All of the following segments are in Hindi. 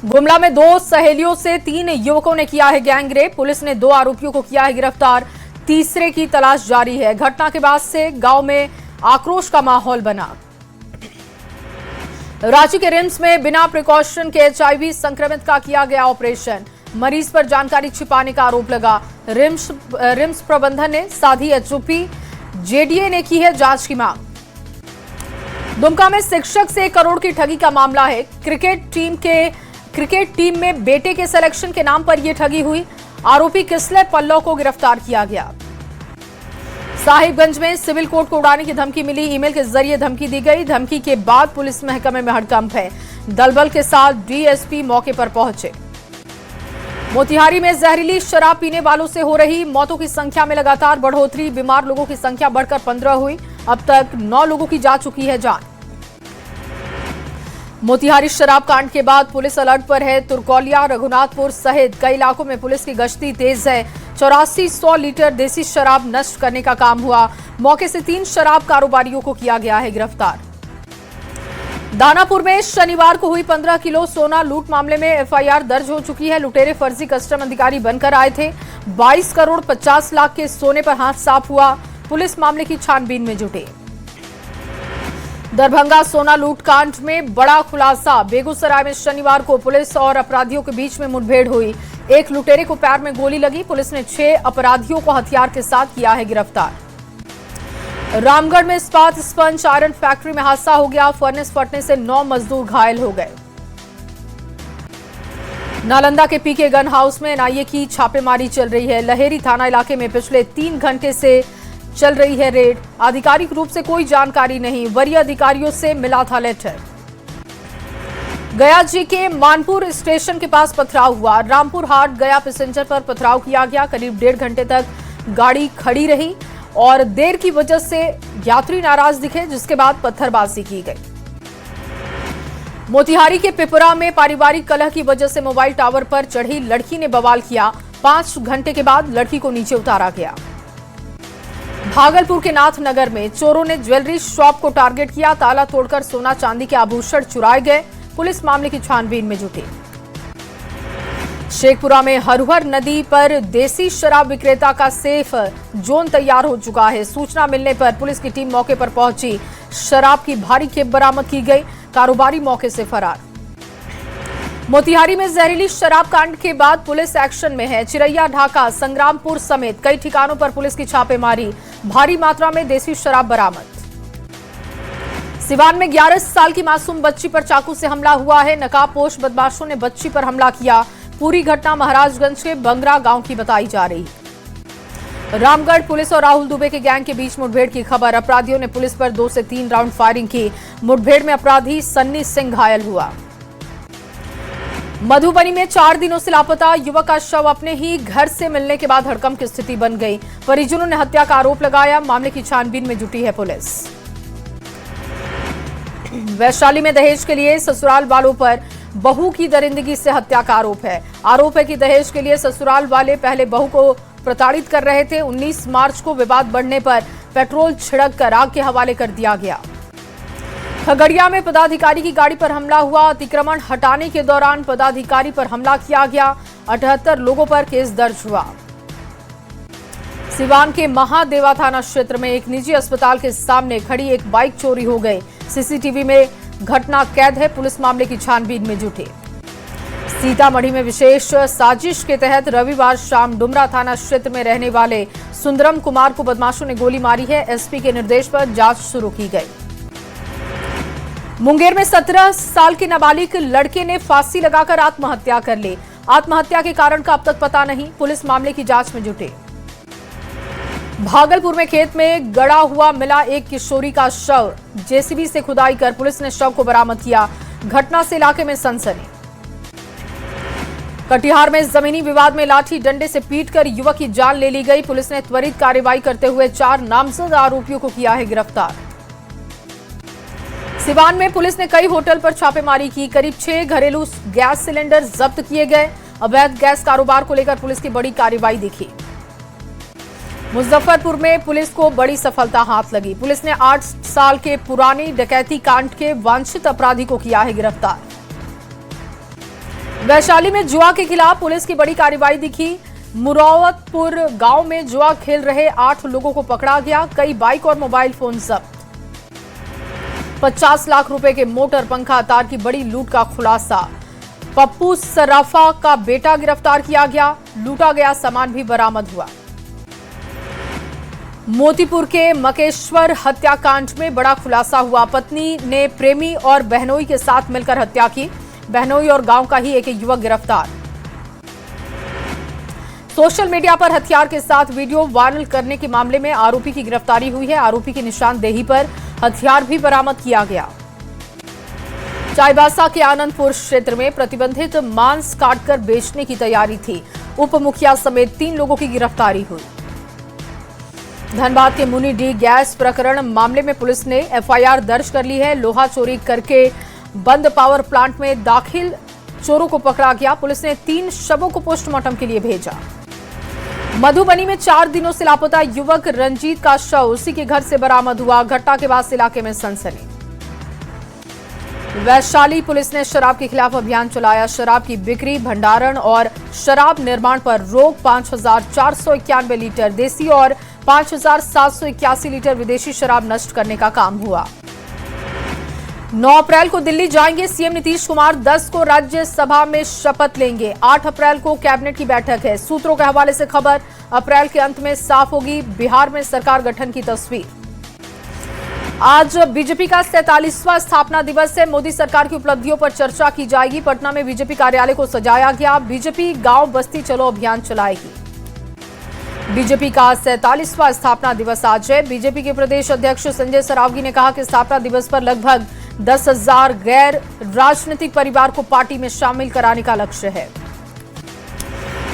गुमला में 2 सहेलियों से 3 युवकों ने किया है गैंगरेप। पुलिस ने 2 आरोपियों को किया है गिरफ्तार। तीसरे की तलाश जारी है। घटना के बाद से गांव में आक्रोश का माहौल बना। रांची के रिम्स में बिना प्रिकॉशन के HIV संक्रमित का किया गया ऑपरेशन। मरीज पर जानकारी छिपाने का आरोप लगा। रिम्स प्रबंधन ने साधी HOP। JDA ने की है जांच की मांग। दुमका में शिक्षक से 1 करोड़ की ठगी का मामला है। क्रिकेट टीम में बेटे के सिलेक्शन के नाम पर यह ठगी हुई। आरोपी किसले पल्लव को गिरफ्तार किया गया। साहिबगंज में सिविल कोर्ट को उड़ाने की धमकी मिली। ईमेल के जरिए धमकी दी गई। धमकी के बाद पुलिस महकमे में हड़कंप है। दलबल के साथ DSP मौके पर पहुंचे। मोतिहारी में जहरीली शराब पीने वालों से हो रही मौतों की संख्या में लगातार बढ़ोतरी। बीमार लोगों की संख्या बढ़कर 15 हुई। अब तक 9 लोगों की जा चुकी है जान। मोतिहारी शराब कांड के बाद पुलिस अलर्ट पर है। तुरकौलिया, रघुनाथपुर सहित कई इलाकों में पुलिस की गश्ती तेज है। 8400 लीटर देसी शराब नष्ट करने का काम हुआ। मौके से 3 शराब कारोबारियों को किया गया है गिरफ्तार। दानापुर में शनिवार को हुई 15 किलो सोना लूट मामले में FIR दर्ज हो चुकी है। लुटेरे फर्जी कस्टम अधिकारी बनकर आए थे। 22 करोड़ 50 लाख के सोने पर हाथ साफ हुआ। पुलिस मामले की छानबीन में जुटी। दरभंगा सोना लूट कांड में बड़ा खुलासा। बेगूसराय में शनिवार को पुलिस और अपराधियों के बीच में मुठभेड़ हुई। एक लुटेरे को पैर में गोली लगी। पुलिस ने 6 अपराधियों को हथियार के साथ किया है गिरफ्तार। रामगढ़ में इस्पात स्पंज आयरन फैक्ट्री में हादसा हो गया। फर्नेस फटने से 9 मजदूर घायल हो गए। नालंदा के PK गन हाउस में NIA की छापेमारी चल रही है। लहेरी थाना इलाके में पिछले 3 घंटे से चल रही है रेड। आधिकारिक रूप से कोई जानकारी नहीं। वरीय अधिकारियों से मिला था लेटर। गया जी के मानपुर स्टेशन के पास पथराव हुआ। रामपुर हाट गया पैसेंजर पर पथराव किया गया। करीब 1.5 घंटे तक गाड़ी खड़ी रही और देर की वजह से यात्री नाराज दिखे, जिसके बाद पत्थरबाजी की गई। मोतिहारी के पिपरा में पारिवारिक कलह की वजह से मोबाइल टावर पर चढ़ी लड़की ने बवाल किया। 5 घंटे के बाद लड़की को नीचे उतारा गया। भागलपुर के नाथनगर में चोरों ने ज्वेलरी शॉप को टारगेट किया। ताला तोड़कर सोना चांदी के आभूषण चुराए गए। पुलिस मामले की छानबीन में जुटी। शेखपुरा में हरहर नदी पर देसी शराब विक्रेता का सेफ जोन तैयार हो चुका है। सूचना मिलने पर पुलिस की टीम मौके पर पहुंची। शराब की भारी खेप बरामद की गई। कारोबारी मौके से फरार। मोतिहारी में जहरीली शराब कांड के बाद पुलिस एक्शन में है। चिरैया, ढाका, संग्रामपुर समेत कई ठिकानों पर पुलिस की छापेमारी। भारी मात्रा में देसी शराब बरामद। सिवान में 11 साल की मासूम बच्ची पर चाकू से हमला हुआ है। नकाबपोश बदमाशों ने बच्ची पर हमला किया। पूरी घटना महाराजगंज के बंगरा गांव की बताई जा रही। रामगढ़ पुलिस और राहुल दुबे के गैंग के बीच मुठभेड़ की खबर। अपराधियों ने पुलिस पर 2 से 3 राउंड फायरिंग की। मुठभेड़ में अपराधी सन्नी सिंह घायल हुआ। मधुबनी में 4 दिनों से लापता युवक का शव अपने ही घर से मिलने के बाद हड़कंप की स्थिति बन गई। परिजनों ने हत्या का आरोप लगाया। मामले की छानबीन में जुटी है पुलिस। वैशाली में दहेज के लिए ससुराल वालों पर बहू की दरिंदगी से हत्या का आरोप है। आरोप है कि दहेज के लिए ससुराल वाले पहले बहू को प्रताड़ित कर रहे थे। 19 मार्च को विवाद बढ़ने पर पेट्रोल छिड़क कर आग के हवाले कर दिया गया। खगड़िया में पदाधिकारी की गाड़ी पर हमला हुआ। अतिक्रमण हटाने के दौरान पदाधिकारी पर हमला किया गया। 78 लोगों पर केस दर्ज हुआ। सिवान के महादेवा थाना क्षेत्र में एक निजी अस्पताल के सामने खड़ी एक बाइक चोरी हो गई। CCTV में घटना कैद है। पुलिस मामले की छानबीन में जुटी। सीतामढ़ी में विशेष साजिश के तहत रविवार शाम डुमरा थाना क्षेत्र में रहने वाले सुंदरम कुमार को बदमाशों ने गोली मारी है। SP के निर्देश पर जांच शुरू की गई। मुंगेर में 17 साल के नाबालिग लड़के ने फांसी लगाकर आत्महत्या कर ली। आत्महत्या के कारण का अब तक पता नहीं। पुलिस मामले की जांच में जुटी। भागलपुर में खेत में गड़ा हुआ मिला एक किशोरी का शव। JCB से खुदाई कर पुलिस ने शव को बरामद किया। घटना से इलाके में सनसनी। कटिहार में जमीनी विवाद में लाठी डंडे से पीटकर युवक की जान ले ली गई। पुलिस ने त्वरित कार्रवाई करते हुए 4 नामजद आरोपियों को किया है गिरफ्तार। सिवान में पुलिस ने कई होटल पर छापेमारी की। करीब 6 घरेलू गैस सिलेंडर जब्त किए गए। अवैध गैस कारोबार को लेकर पुलिस की बड़ी कार्रवाई दिखी। मुजफ्फरपुर में पुलिस को बड़ी सफलता हाथ लगी। पुलिस ने 8 साल के पुरानी डकैती कांड के वांछित अपराधी को किया है गिरफ्तार। वैशाली में जुआ के खिलाफ पुलिस की बड़ी कार्रवाई दिखी। मुरौवतपुर गांव में जुआ खेल रहे 8 लोगों को पकड़ा गया। कई बाइक और मोबाइल फोन जब्त। 50 लाख रुपए के मोटर पंखा तार की बड़ी लूट का खुलासा। पप्पू सराफा का बेटा गिरफ्तार किया गया। लूटा गया सामान भी बरामद हुआ। मोतीपुर के मकेश्वर हत्याकांड में बड़ा खुलासा हुआ। पत्नी ने प्रेमी और बहनोई के साथ मिलकर हत्या की। बहनोई और गांव का ही एक युवक गिरफ्तार। सोशल मीडिया पर हथियार के साथ वीडियो वायरल करने के मामले में आरोपी की गिरफ्तारी हुई है। आरोपी की निशानदेही पर हथियार भी बरामद किया गया। चाईबासा के आनंदपुर क्षेत्र में प्रतिबंधित मांस काटकर बेचने की तैयारी थी। उप मुखिया समेत 3 लोगों की गिरफ्तारी हुई। धनबाद के मुनि डी गैस प्रकरण मामले में पुलिस ने एफआईआर दर्ज कर ली है। लोहा चोरी करके बंद पावर प्लांट में दाखिल चोरों को पकड़ा गया। पुलिस ने 3 शवों को पोस्टमार्टम के लिए भेजा। मधुबनी में 4 दिनों से लापता युवक रंजीत का शव उसी के घर से बरामद हुआ। घटना के बाद इलाके में सनसनी। वैशाली पुलिस ने शराब के खिलाफ अभियान चलाया। शराब की बिक्री, भंडारण और शराब निर्माण पर रोक। 5,491 लीटर देसी और 5,781 लीटर विदेशी शराब नष्ट करने का काम हुआ। 9 अप्रैल को दिल्ली जाएंगे सीएम नीतीश कुमार। 10 को राज्यसभा में शपथ लेंगे। 8 अप्रैल को कैबिनेट की बैठक है। सूत्रों के हवाले से खबर, अप्रैल के अंत में साफ होगी बिहार में सरकार गठन की तस्वीर। आज बीजेपी का 47वां स्थापना दिवस है। मोदी सरकार की उपलब्धियों पर चर्चा की जाएगी। पटना में बीजेपी कार्यालय को सजाया गया। बीजेपी गांव बस्ती चलो अभियान चलाएगी। बीजेपी का 47वां स्थापना दिवस आज है। बीजेपी के प्रदेश अध्यक्ष संजय सरावगी ने कहा कि स्थापना दिवस पर लगभग 10,000 गैर राजनीतिक परिवार को पार्टी में शामिल कराने का लक्ष्य है।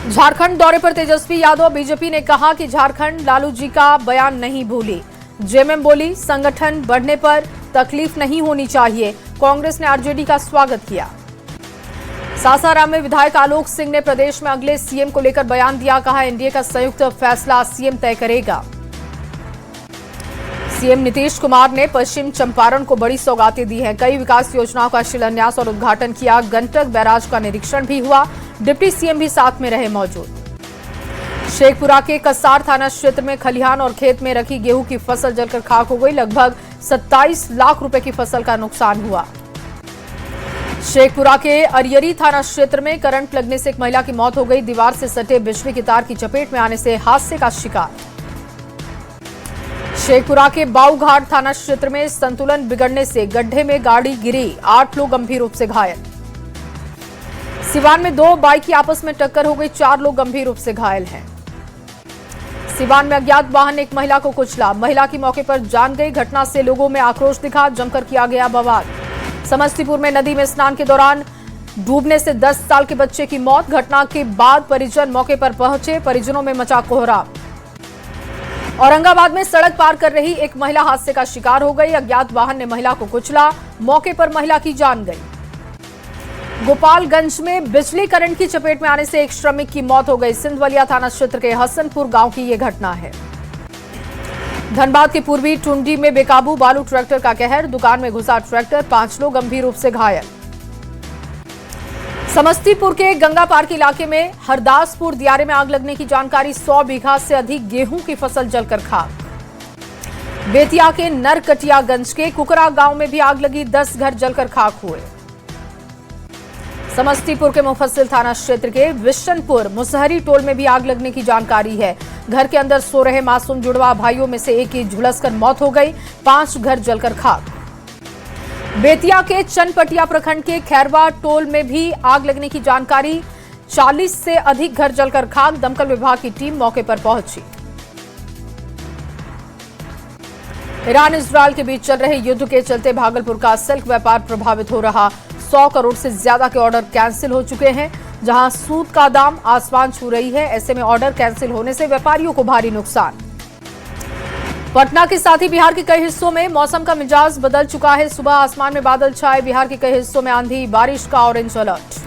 झारखंड दौरे पर तेजस्वी यादव। बीजेपी ने कहा कि झारखंड लालू जी का बयान नहीं भूली। जेएमएम बोली, संगठन बढ़ने पर तकलीफ नहीं होनी चाहिए। कांग्रेस ने आरजेडी का स्वागत किया। सासाराम में विधायक आलोक सिंह ने प्रदेश में अगले सीएम को लेकर बयान दिया। कहा, एनडीए का संयुक्त फैसला सीएम तय करेगा। सीएम नीतीश कुमार ने पश्चिम चंपारण को बड़ी सौगातें दी हैं। कई विकास योजनाओं का शिलान्यास और उद्घाटन किया। गंडक बैराज का निरीक्षण भी हुआ। डिप्टी सीएम भी साथ में रहे मौजूद। शेखपुरा के कसार थाना क्षेत्र में खलिहान और खेत में रखी गेहूं की फसल जलकर खाक हो गई। लगभग 27 लाख रुपए की फसल का नुकसान हुआ। शेखपुरा के अरियरी थाना क्षेत्र में करंट लगने से एक महिला की मौत हो गई। दीवार से सटे बिजली की तार की चपेट में आने से हादसे का शिकार। शेखपुरा के बाऊघाट थाना क्षेत्र में संतुलन बिगड़ने से गड्ढे में गाड़ी गिरी। 8 लोग गंभीर रूप से घायल। सिवान में 2 बाइक की आपस में टक्कर हो गई। 4 लोग गंभीर रूप से घायल हैं। सिवान में अज्ञात वाहन ने एक महिला को कुचला। महिला की मौके पर जान गई। घटना से लोगों में आक्रोश दिखा। जमकर किया गया बवाल। समस्तीपुर में नदी में स्नान के दौरान डूबने से 10 साल के बच्चे की मौत। घटना के बाद परिजन मौके पर पहुंचे। परिजनों में मचा कोहराम। औरंगाबाद में सड़क पार कर रही एक महिला हादसे का शिकार हो गई। अज्ञात वाहन ने महिला को कुचला। मौके पर महिला की जान गई। गोपालगंज में बिजली करंट की चपेट में आने से एक श्रमिक की मौत हो गई। सिंधवलिया थाना क्षेत्र के हसनपुर गांव की यह घटना है। धनबाद के पूर्वी टुंडी में बेकाबू बालू ट्रैक्टर का कहर। दुकान में घुसा ट्रैक्टर। 5 लोग गंभीर रूप से घायल। समस्तीपुर के गंगा पार्क इलाके में हरदासपुर दियारे में आग लगने की जानकारी। 100 बीघा से अधिक गेहूं की फसल जलकर खाक। बेतिया के नरकटियागंज के कुकरा गांव में भी आग लगी। 10 घर जलकर खाक हुए। समस्तीपुर के मुफस्सिल थाना क्षेत्र के विशनपुर मुसहरी टोल में भी आग लगने की जानकारी है। घर के अंदर सो रहे मासूम जुड़वा भाइयों में से एक की झुलसकर मौत हो गई। 5 घर जलकर खाक। बेतिया के चनपटिया प्रखंड के खैरवा टोल में भी आग लगने की जानकारी। 40 से अधिक घर जलकर खाक। दमकल विभाग की टीम मौके पर पहुंची। ईरान इजरायल के बीच चल रहे युद्ध के चलते भागलपुर का सिल्क व्यापार प्रभावित हो रहा। 100 करोड़ से ज्यादा के ऑर्डर कैंसिल हो चुके हैं। जहां सूद का दाम आसमान छू रही है, ऐसे में ऑर्डर कैंसिल होने से व्यापारियों को भारी नुकसान। पटना के साथ ही बिहार के कई हिस्सों में मौसम का मिजाज बदल चुका है। सुबह आसमान में बादल छाए। बिहार के कई हिस्सों में आंधी बारिश का ऑरेंज अलर्ट।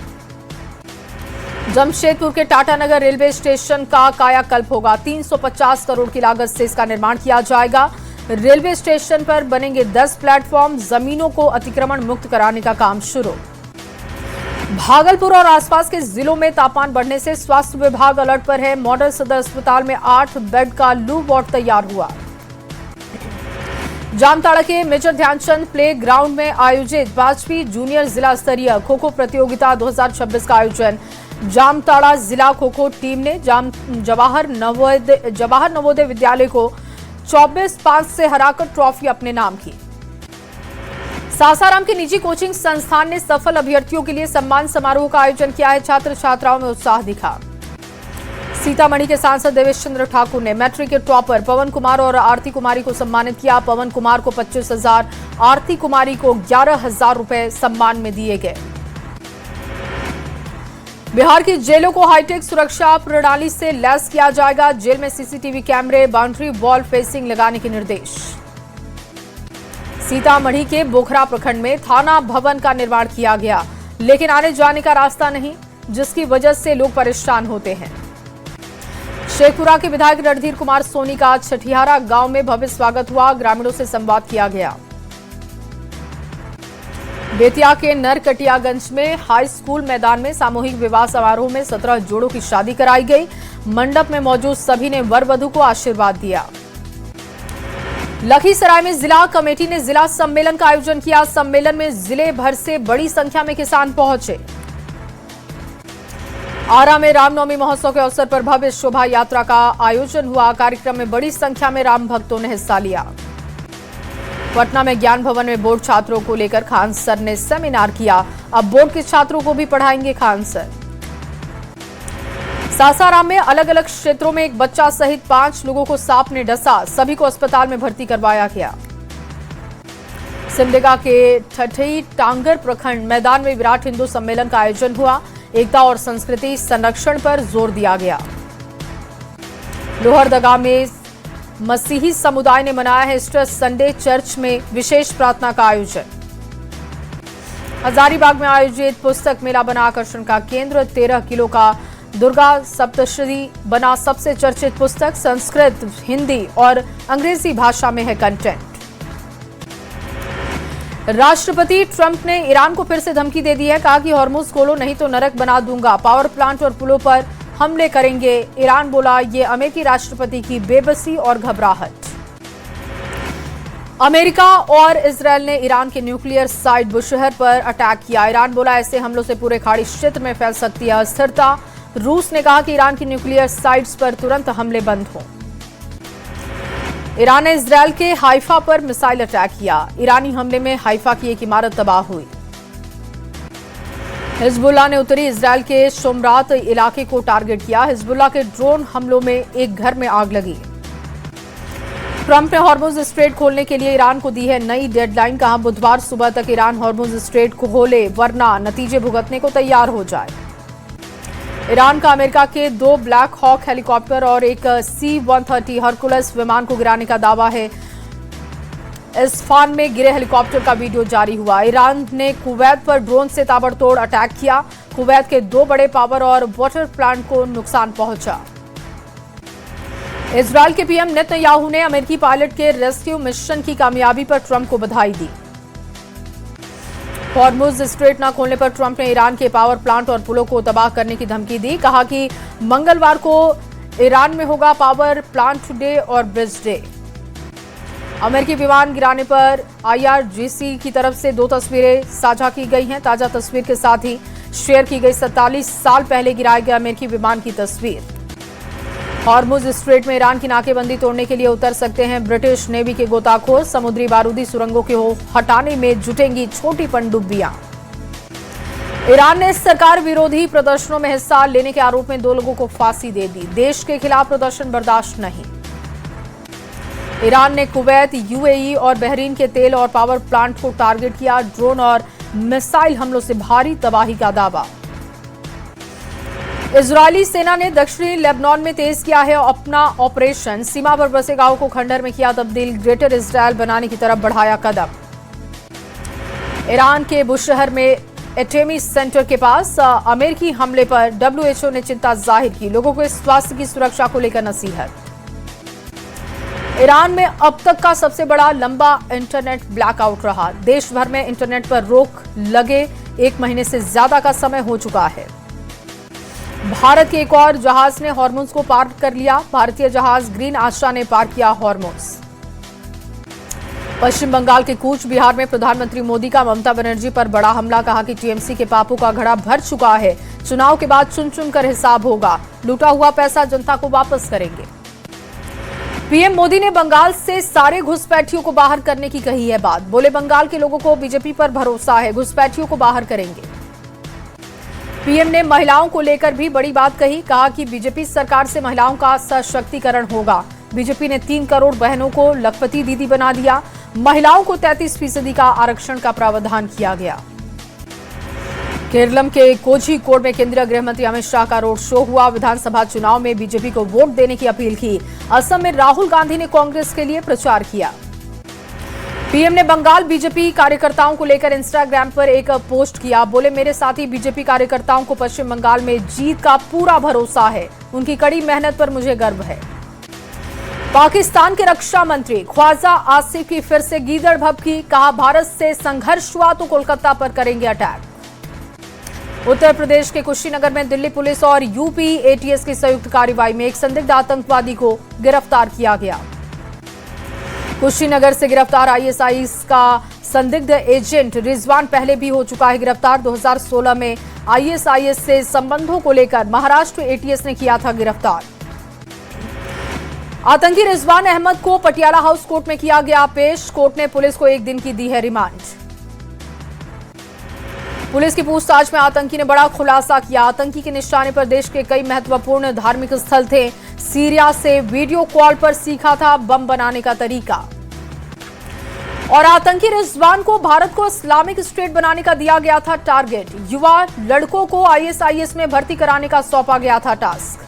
जमशेदपुर के टाटानगर रेलवे स्टेशन का कायाकल्प होगा। 350 करोड़ की लागत से इसका निर्माण किया जाएगा। रेलवे स्टेशन पर बनेंगे 10 प्लेटफॉर्म। जमीनों को अतिक्रमण मुक्त कराने का काम शुरू। भागलपुर और आसपास के जिलों में तापमान बढ़ने से स्वास्थ्य विभाग अलर्ट पर है। मॉडल सदर अस्पताल में 8 बेड का लू वार्ड तैयार हुआ। जामताड़ा के मेजर ध्यानचंद प्ले ग्राउंड में आयोजित 5वीं जूनियर जिला स्तरीय खो खो प्रतियोगिता 2026 का आयोजन जामताड़ा जिला खो खो टीम ने जवाहर नवोदय विद्यालय को 24-5 से हराकर ट्रॉफी अपने नाम की। सासाराम के निजी कोचिंग संस्थान ने सफल अभ्यर्थियों के लिए सम्मान समारोह का आयोजन किया है। छात्र छात्राओं में उत्साह दिखा। सीतामढ़ी के सांसद देवेश चंद्र ठाकुर ने मैट्रिक के टॉपर पवन कुमार और आरती कुमारी को सम्मानित किया। पवन कुमार को 25,000, आरती कुमारी को 11,000 रुपए सम्मान में दिए गए। बिहार की जेलों को हाईटेक सुरक्षा प्रणाली से लैस किया जाएगा। जेल में सीसीटीवी कैमरे, बाउंड्री वॉल फेंसिंग लगाने के निर्देश। सीतामढ़ी के बोखरा प्रखंड में थाना भवन का निर्माण किया गया, लेकिन आने जाने का रास्ता नहीं, जिसकी वजह से लोग परेशान होते हैं। शेखपुरा के विधायक रणधीर कुमार सोनी का छठियारा गांव में भव्य स्वागत हुआ। ग्रामीणों से संवाद किया गया। बेतिया के नरकटियागंज में हाई स्कूल मैदान में सामूहिक विवाह समारोह में 17 जोड़ों की शादी कराई गई। मंडप में मौजूद सभी ने वर वधू को आशीर्वाद दिया। लखीसराय में जिला कमेटी ने जिला सम्मेलन का आयोजन किया। सम्मेलन में जिले भर से बड़ी संख्या में किसान पहुंचे। आरा में रामनवमी महोत्सव के अवसर पर भव्य शोभा यात्रा का आयोजन हुआ। कार्यक्रम में बड़ी संख्या में राम भक्तों ने हिस्सा लिया। पटना में ज्ञान भवन में बोर्ड छात्रों को लेकर खान सर ने सेमिनार किया। अब बोर्ड के छात्रों को भी पढ़ाएंगे खान सर। सासाराम में अलग अलग क्षेत्रों में एक बच्चा सहित 5 लोगों को सांप ने डसा। सभी को अस्पताल में भर्ती करवाया गया। सिमडेगा के ठठई टांगर प्रखंड मैदान में विराट हिंदू सम्मेलन का आयोजन हुआ। एकता और संस्कृति संरक्षण पर जोर दिया गया। लोहरदगा में मसीही समुदाय ने मनाया है ईस्टर संडे। चर्च में विशेष प्रार्थना का आयोजन। हजारीबाग में आयोजित पुस्तक मेला बना आकर्षण का केंद्र। 13 किलो का दुर्गा सप्तशती बना सबसे चर्चित पुस्तक। संस्कृत, हिंदी और अंग्रेजी भाषा में है कंटेंट। राष्ट्रपति ट्रंप ने ईरान को फिर से धमकी दे दी है। कहा कि हॉर्मुज खोलो नहीं तो नरक बना दूंगा। पावर प्लांट और पुलों पर हमले करेंगे। ईरान बोला ये अमेरिकी राष्ट्रपति की बेबसी और घबराहट। अमेरिका और इजरायल ने ईरान के न्यूक्लियर साइट बुशहर पर अटैक किया। ईरान बोला ऐसे हमलों से पूरे खाड़ी क्षेत्र में फैल सकती है अस्थिरता। रूस ने कहा कि ईरान की न्यूक्लियर साइट्स पर तुरंत हमले बंद हों। ईरान ने इजरायल के हाइफा पर मिसाइल अटैक किया। ईरानी हमले में हाइफा की एक इमारत तबाह हुई। हिजबुल्लाह ने उत्तरी इजरायल के शोमरात इलाके को टारगेट किया। हिजबुल्लाह के ड्रोन हमलों में एक घर में आग लगी। ट्रंप ने हॉर्मुज स्ट्रेट खोलने के लिए ईरान को दी है नई डेडलाइन। कहा बुधवार सुबह तक ईरान हॉर्मुज स्ट्रेट को खोले, वरना नतीजे भुगतने को तैयार हो जाए। ईरान का अमेरिका के 2 ब्लैक हॉक हेलीकॉप्टर और एक C-130 हरकुलस विमान को गिराने का दावा है। इस्फान में गिरे हेलीकॉप्टर का वीडियो जारी हुआ। ईरान ने कुवैत पर ड्रोन से ताबड़तोड़ अटैक किया। कुवैत के 2 बड़े पावर और वाटर प्लांट को नुकसान पहुंचा। इजरायल के पीएम नेतन्याहू ने अमेरिकी पायलट के रेस्क्यू मिशन की कामयाबी पर ट्रंप को बधाई दी। हॉर्मुज स्ट्रेट न खोलने पर ट्रंप ने ईरान के पावर प्लांट और पुलों को तबाह करने की धमकी दी। कहा कि मंगलवार को ईरान में होगा पावर प्लांट डे और ब्रिज डे। अमेरिकी विमान गिराने पर IRGC की तरफ से 2 तस्वीरें साझा की गई हैं। ताजा तस्वीर के साथ ही शेयर की गई 47 साल पहले गिराए गए अमेरिकी विमान की तस्वीर। हॉर्मुज स्ट्रेट में ईरान की नाकेबंदी तोड़ने के लिए उतर सकते हैं ब्रिटिश नेवी के गोताखोर। समुद्री बारूदी सुरंगों को हटाने में जुटेंगी छोटी पनडुब्बियां। ईरान ने सरकार विरोधी प्रदर्शनों में हिस्सा लेने के आरोप में 2 लोगों को फांसी दे दी। देश के खिलाफ प्रदर्शन बर्दाश्त नहीं। ईरान ने कुवैत, UAE और बहरीन के तेल और पावर प्लांट को टारगेट किया। ड्रोन और मिसाइल हमलों से भारी तबाही का दावा। इजरायली सेना ने दक्षिणी लेबनान में तेज किया है अपना ऑपरेशन। सीमा पर बसे गांवों को खंडहर में किया तब्दील। ग्रेटर इजरायल बनाने की तरफ बढ़ाया कदम। ईरान के बुशहर में एटमी सेंटर के पास अमेरिकी हमले पर WHO ने चिंता जाहिर की। लोगों को स्वास्थ्य की सुरक्षा को लेकर नसीहत। ईरान में अब तक का सबसे बड़ा लंबा इंटरनेट ब्लैकआउट रहा। देश भर में इंटरनेट पर रोक लगे 1 महीने से ज्यादा का समय हो चुका है। भारत के एक और जहाज ने हॉर्मुज को पार कर लिया। भारतीय जहाज ग्रीन आशा ने पार किया हॉर्मुज। पश्चिम बंगाल के कूच बिहार में प्रधानमंत्री मोदी का ममता बनर्जी पर बड़ा हमला। कहा कि टीएमसी के पापों का घड़ा भर चुका है, चुनाव के बाद चुन चुन कर हिसाब होगा, लूटा हुआ पैसा जनता को वापस करेंगे। पीएम मोदी ने बंगाल से सारे घुसपैठियों को बाहर करने की कही है बात। बोले बंगाल के लोगों को बीजेपी पर भरोसा है, घुसपैठियों को बाहर करेंगे। पीएम ने महिलाओं को लेकर भी बड़ी बात कही। कहा कि बीजेपी सरकार से महिलाओं का सशक्तिकरण होगा। बीजेपी ने 3 करोड़ बहनों को लखपति दीदी बना दिया। महिलाओं को 33% का आरक्षण का प्रावधान किया गया। केरलम के कोझिकोड में केंद्रीय गृह मंत्री अमित शाह का रोड शो हुआ। विधानसभा चुनाव में बीजेपी को वोट देने की अपील की। असम में राहुल गांधी ने कांग्रेस के लिए प्रचार किया। पीएम ने बंगाल बीजेपी कार्यकर्ताओं को लेकर इंस्टाग्राम पर एक पोस्ट किया। बोले मेरे साथी बीजेपी कार्यकर्ताओं को पश्चिम बंगाल में जीत का पूरा भरोसा है, उनकी कड़ी मेहनत पर मुझे गर्व है। पाकिस्तान के रक्षा मंत्री ख्वाजा आसिफ की फिर से गीदड़ भभकी। कहा भारत से संघर्ष हुआ तो कोलकाता पर करेंगे अटैक। उत्तर प्रदेश के कुशीनगर में दिल्ली पुलिस और यूपी एटीएस की संयुक्त कार्रवाई में एक संदिग्ध आतंकवादी को गिरफ्तार किया गया। कुशीनगर से गिरफ्तार आईएसआईएस का संदिग्ध एजेंट रिजवान पहले भी हो चुका है गिरफ्तार। 2016 में आईएसआईएस से संबंधों को लेकर महाराष्ट्र एटीएस ने किया था गिरफ्तार। आतंकी रिजवान अहमद को पटियाला हाउस कोर्ट में किया गया पेश। कोर्ट ने पुलिस को 1 दिन की दी है रिमांड। पुलिस की पूछताछ में आतंकी ने बड़ा खुलासा किया। आतंकी के निशाने पर देश के कई महत्वपूर्ण धार्मिक स्थल थे। सीरिया से वीडियो कॉल पर सीखा था बम बनाने का तरीका। और आतंकी रिजवान को भारत को इस्लामिक स्टेट बनाने का दिया गया था टारगेट। युवा लड़कों को आईएसआईएस में भर्ती कराने का सौंपा गया था टास्क।